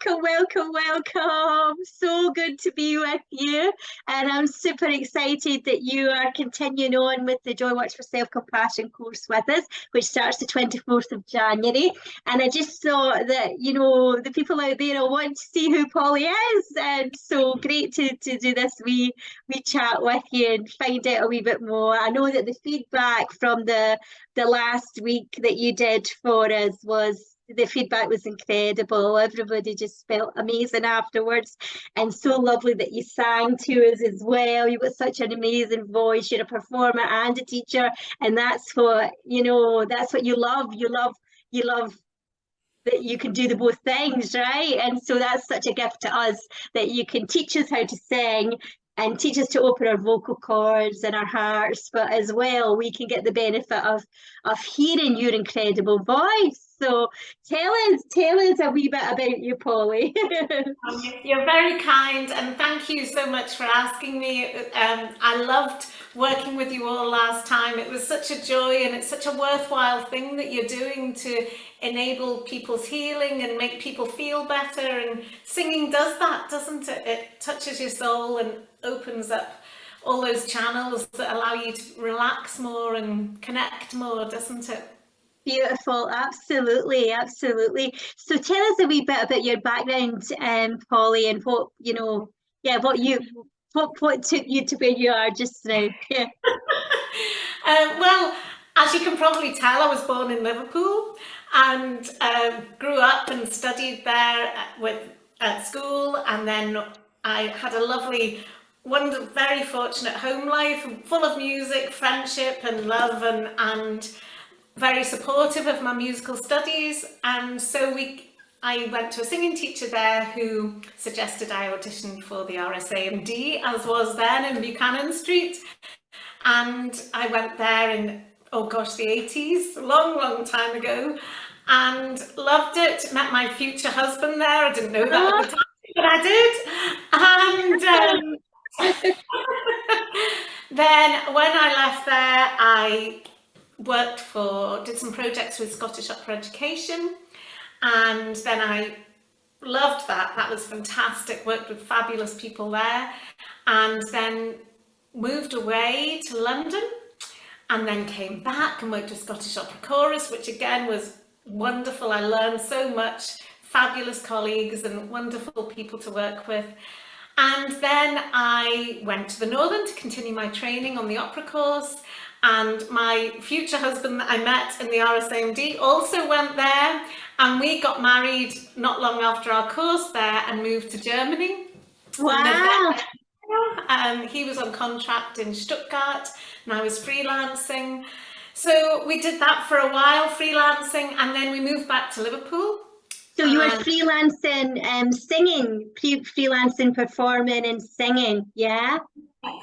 welcome, welcome, welcome. So good to be with you. And I'm super excited that you are continuing on with the Joyworks for Self-Compassion course with us, which starts the 24th of January. And I just thought that, the people out there will want to see who Polly is. And so great to do this wee chat with you and find out a wee bit more. I know that the feedback from the last week that you did for us the feedback was incredible. Everybody just felt amazing afterwards, and so lovely that you sang to us as well. You've got such an amazing voice. You're a performer and a teacher, and that's what that's what you love. You love that you can do the both things, right? And so that's such a gift to us that you can teach us how to sing and teach us to open our vocal cords and our hearts, but as well we can get the benefit of hearing your incredible voice. So tell us a wee bit about you, Polly. You're very kind, and thank you so much for asking me. I loved working with you all last time. It was such a joy, and it's such a worthwhile thing that you're doing to enable people's healing and make people feel better. And singing does that, doesn't it? It touches your soul and opens up all those channels that allow you to relax more and connect more, doesn't it? Beautiful, absolutely, absolutely. So tell us a wee bit about your background, Polly, and what what took you to where you are just now. Yeah. Well, as you can probably tell, I was born in Liverpool and grew up and studied there at school, and then I had a lovely, very fortunate home life, full of music, friendship, and love, and very supportive of my musical studies. And so I went to a singing teacher there who suggested I audition for the RSAMD, as was then in Buchanan Street. And I went there in, oh gosh, the 80s, long time ago, and loved it. Met my future husband there. I didn't know that at the time, but I did. And then when I left there, I did some projects with Scottish Opera Education, and then I loved that. That was fantastic. Worked with fabulous people there, and then moved away to London, and then came back and worked with Scottish Opera Chorus, which again was wonderful. I learned so much, fabulous colleagues and wonderful people to work with. And then I went to the Northern to continue my training on the opera course. And my future husband that I met in the RSAMD also went there, and we got married not long after our course there and moved to Germany. Wow. He was on contract in Stuttgart and I was freelancing. So we did that for a while, freelancing, and then we moved back to Liverpool. So you were freelancing, singing, freelancing, performing and singing, yeah?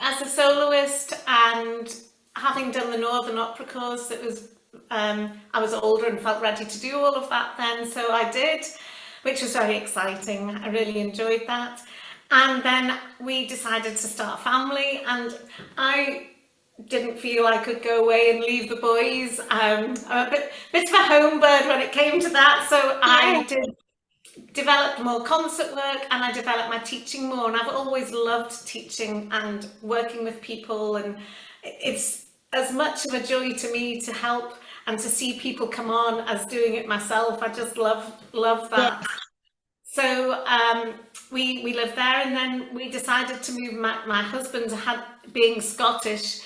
As a soloist, and having done the Northern Opera course, it was I was older and felt ready to do all of that then, so I did, which was very exciting. I really enjoyed that. And then we decided to start a family, and I didn't feel I could go away and leave the boys. I'm a bit of a home bird when it came to that, so yeah. I developed more concert work, and I developed my teaching more, and I've always loved teaching and working with people, and it's as much of a joy to me to help and to see people come on as doing it myself. I just love that. Yeah. So we lived there, and then we decided to move. My husband being Scottish,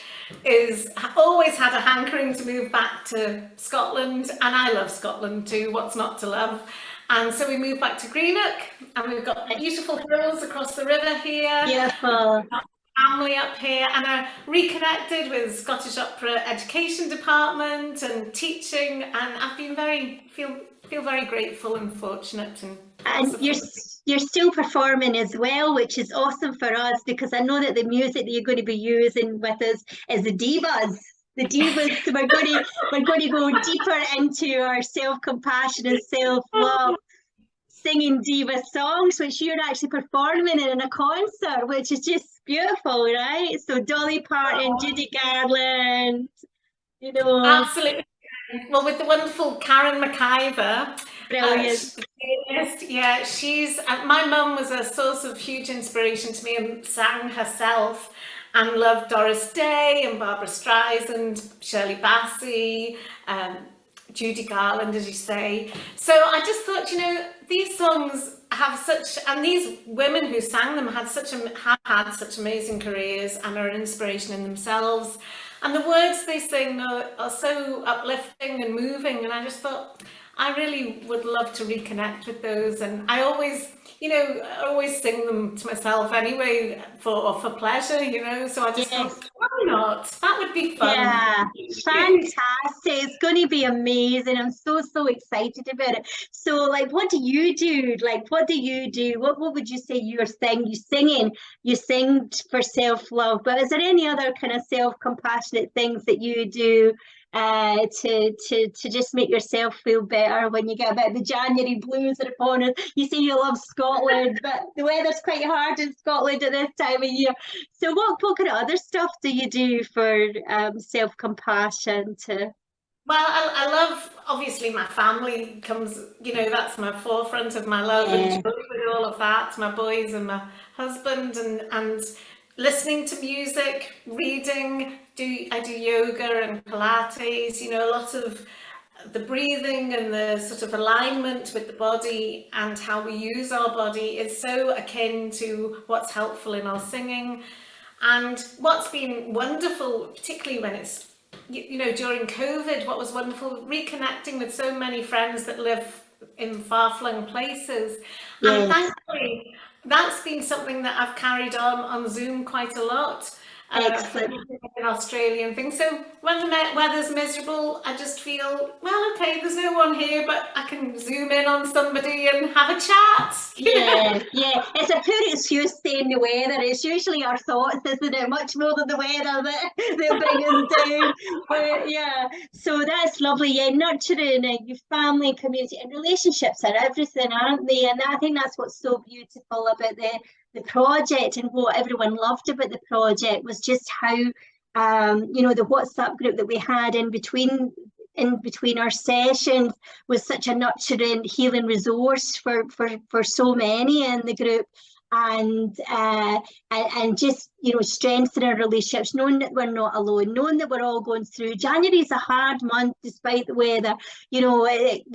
always had a hankering to move back to Scotland, and I love Scotland too. What's not to love? And so we moved back to Greenock, and we've got beautiful hills across the river here. Beautiful. Family up here, and I reconnected with Scottish Opera Education Department and teaching, and I've been feel very grateful and fortunate. And you're still performing as well, which is awesome for us, because I know that the music that you're going to be using with us is the divas. The divas. So we're going to go deeper into our self-compassion and self-love, singing diva songs, which you're actually performing in a concert, which is just beautiful, right? So Dolly Parton, Judy Garland, Absolutely. Well, with the wonderful Karen McIver, Brilliant. she's a pianist. Yeah, she's my mum was a source of huge inspiration to me and sang herself and loved Doris Day and Barbara Streisand, Shirley Bassey, um, Judy Garland, as you say. So I just thought, these songs have such, and these women who sang them have had such amazing careers and are an inspiration in themselves. And the words they sing are so uplifting and moving. And I just thought, I really would love to reconnect with those. And I always, I always sing them to myself anyway for pleasure, So I just Yes. thought, why not? That would be fun. Yeah, fantastic. It's going to be amazing. I'm so, so excited about it. So, like, what do you do? Like, what do you do? What would you say your thing? You sing for self-love, but is there any other kind of self-compassionate things that you do to just make yourself feel better when you get a bit of the January blues are upon us? You say you love Scotland, but the weather's quite hard in Scotland at this time of year. So what kind of other stuff do you do for self-compassion to? Well, I love, obviously, my family comes, that's my forefront of my love and Yeah, joy with all of that, my boys and my husband, and listening to music, reading, I do yoga and Pilates, a lot of the breathing and the sort of alignment with the body and how we use our body is so akin to what's helpful in our singing. And what's been wonderful, particularly when it's, during COVID, what was wonderful, reconnecting with so many friends that live in far-flung places. And yes, thankfully, that's been something that I've carried on Zoom quite a lot. For excellent. in Australia and things. So when the weather's miserable, I just feel, well, okay, there's no one here, but I can zoom in on somebody and have a chat. Yeah, yeah. It's a poor excuse saying the weather. It's usually our thoughts, isn't it? Much more than the weather that bring us down. But yeah, so that's lovely. Yeah, nurturing your family, community, and relationships are everything, aren't they? And I think that's what's so beautiful about the project, and what everyone loved about the project was just how the WhatsApp group that we had in between our sessions was such a nurturing, healing resource for so many in the group. And just strengthen our relationships, knowing that we're not alone, knowing that we're all going through. January is a hard month despite the weather. We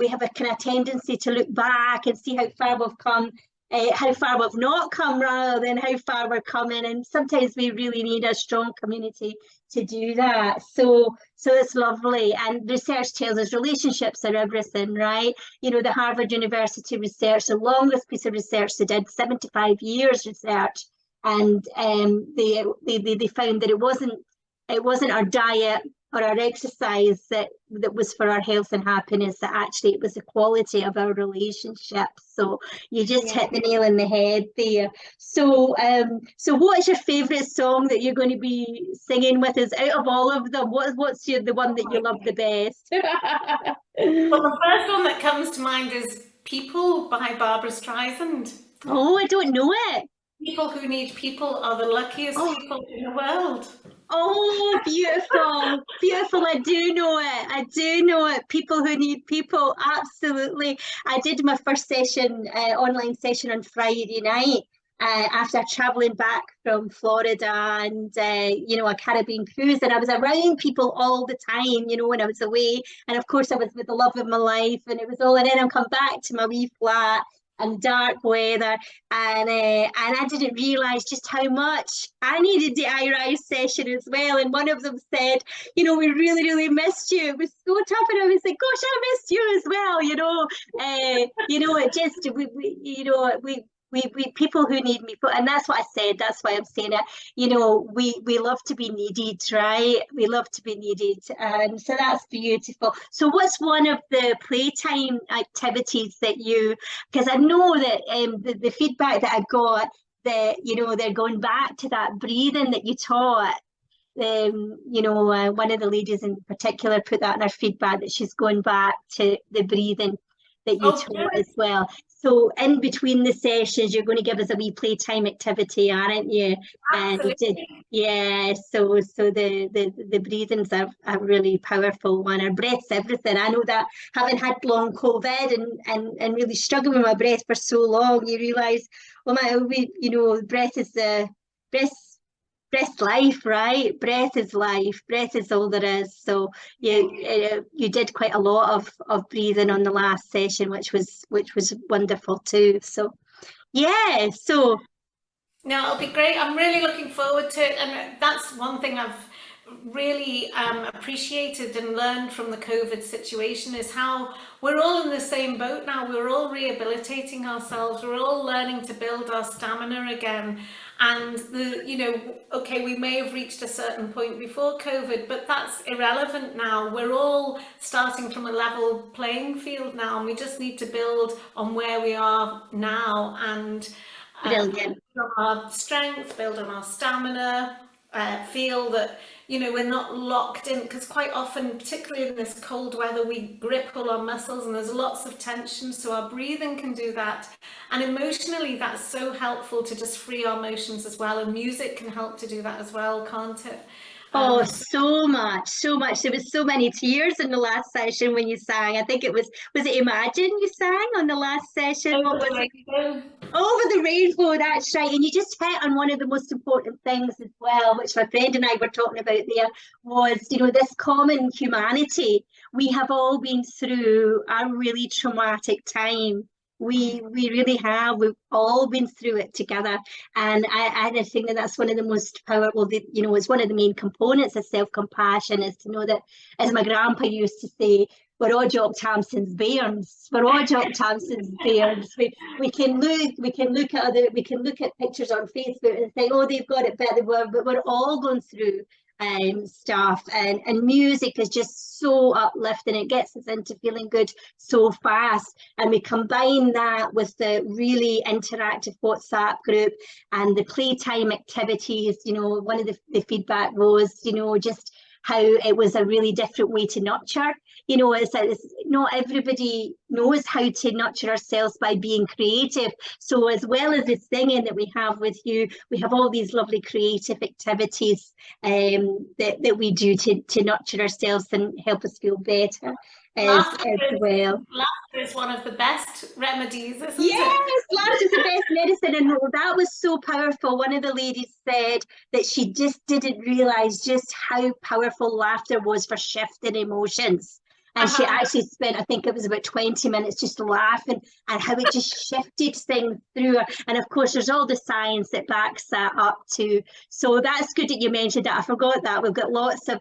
have a kind of tendency to look back and see how far we've come, how far we've not come, rather than how far we're coming. And sometimes we really need a strong community to do that. So it's lovely. And research tells us relationships are everything, right? The Harvard University research, the longest piece of research they did, 75 years research, and they found that it wasn't our diet or our exercise that was for our health and happiness, that actually it was the quality of our relationships. So you just hit the nail in the head there. So what is your favorite song that you're going to be singing with us out of all of them? What's the one that you love the best? Well, the first one that comes to mind is People by Barbara Streisand. Oh, I don't know it. People who need people are the luckiest people in the world. Oh, beautiful, beautiful. I do know it. I do know it. People who need people. Absolutely. I did my first session, online session on Friday night. After traveling back from Florida and a Caribbean cruise, and I was around people all the time, when I was away, and of course I was with the love of my life, and it was all. And then I come back to my wee flat and dark weather, and I didn't realise just how much I needed the iRise session as well. And one of them said, we really, really missed you. It was so tough, and I was like, gosh, I missed you as well. It just we people who need me, and that's what I said. That's why I'm saying it. We love to be needed, right? We love to be needed, and so that's beautiful. So, what's one of the playtime activities that you? Because I know that the feedback that I got, that they're going back to that breathing that you taught. One of the ladies in particular put that in her feedback, that she's going back to the breathing that you Oh, taught good. as well. So in between the sessions, you're going to give us a wee playtime activity, aren't you? And Absolutely. yeah, so the breathing's a really powerful one. Our breath's everything. I know that, having had long COVID and really struggling with my breath for so long, you realise, well, breath is the breath. Breath's life, right? Breath is life. Breath is all there is. So you did quite a lot of breathing on the last session, which was wonderful too. So yeah, so No, it'll be great. I'm really looking forward to it. And that's one thing I've really appreciated and learned from the COVID situation, is how we're all in the same boat now. We're all rehabilitating ourselves. We're all learning to build our stamina again. And okay, we may have reached a certain point before COVID, but that's irrelevant now. We're all starting from a level playing field now, and we just need to build on where we are now, and brilliant. build on our strength, build on our stamina, feel that we're not locked in, because quite often, particularly in this cold weather, we grip all our muscles and there's lots of tension, so our breathing can do that. And emotionally, that's so helpful to just free our emotions as well, and music can help to do that as well, can't it? Oh, so much, so much. There was so many tears in the last session when you sang. I think was it Imagine you sang on the last session? What was it? Over the Rainbow, that's right. And you just hit on one of the most important things as well, which my friend and I were talking about there, was, this common humanity. We have all been through a really traumatic time. We really have. We've all been through it together. And I think that's one of the most powerful, it's one of the main components of self-compassion, is to know that, as my grandpa used to say, we're all Jock Tamson's bairns. We're all Jock Tamson's bairns. We can look at pictures on Facebook and think, oh, they've got it better, but we're all going through stuff, and music is just so uplifting. It gets us into feeling good so fast, and we combine that with the really interactive WhatsApp group and the playtime activities. One of the feedback was, just how it was a really different way to nurture. It's not everybody knows how to nurture ourselves by being creative. So as well as the singing that we have with you, we have all these lovely creative activities that we do to nurture ourselves and help us feel better as well. Laughter is one of the best remedies, isn't it? Yes, laughter is the best medicine. And that was so powerful. One of the ladies said that she just didn't realise just how powerful laughter was for shifting emotions. And she actually spent, I think it was about 20 minutes just laughing, and how it just shifted things through her. And of course, there's all the science that backs that up too. So that's good that you mentioned that. I forgot that. We've got lots of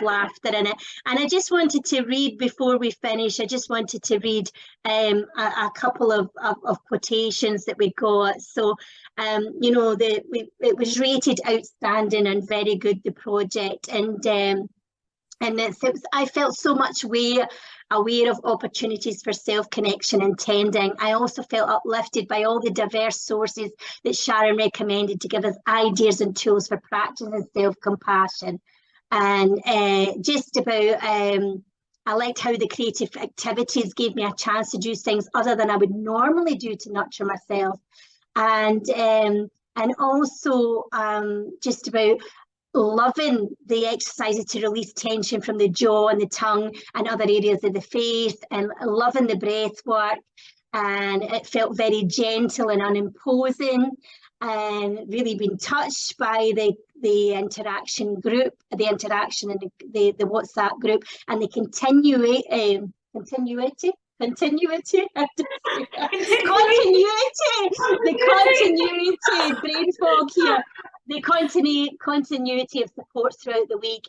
laughter in it. And I just wanted to read, before we finish, I just wanted to read a couple of quotations that we got. So, it was rated outstanding and very good, the project. And I felt so much aware of opportunities for self-connection and tending. I also felt uplifted by all the diverse sources that Sharon recommended to give us ideas and tools for practicing self-compassion. And I liked how the creative activities gave me a chance to do things other than I would normally do to nurture myself. And also just about loving the exercises to release tension from the jaw and the tongue and other areas of the face, and loving the breath work. And it felt very gentle and unimposing, and really been touched by the interaction group, the interaction in the WhatsApp group, and the continuity, brain fog here, the continuity of support throughout the week.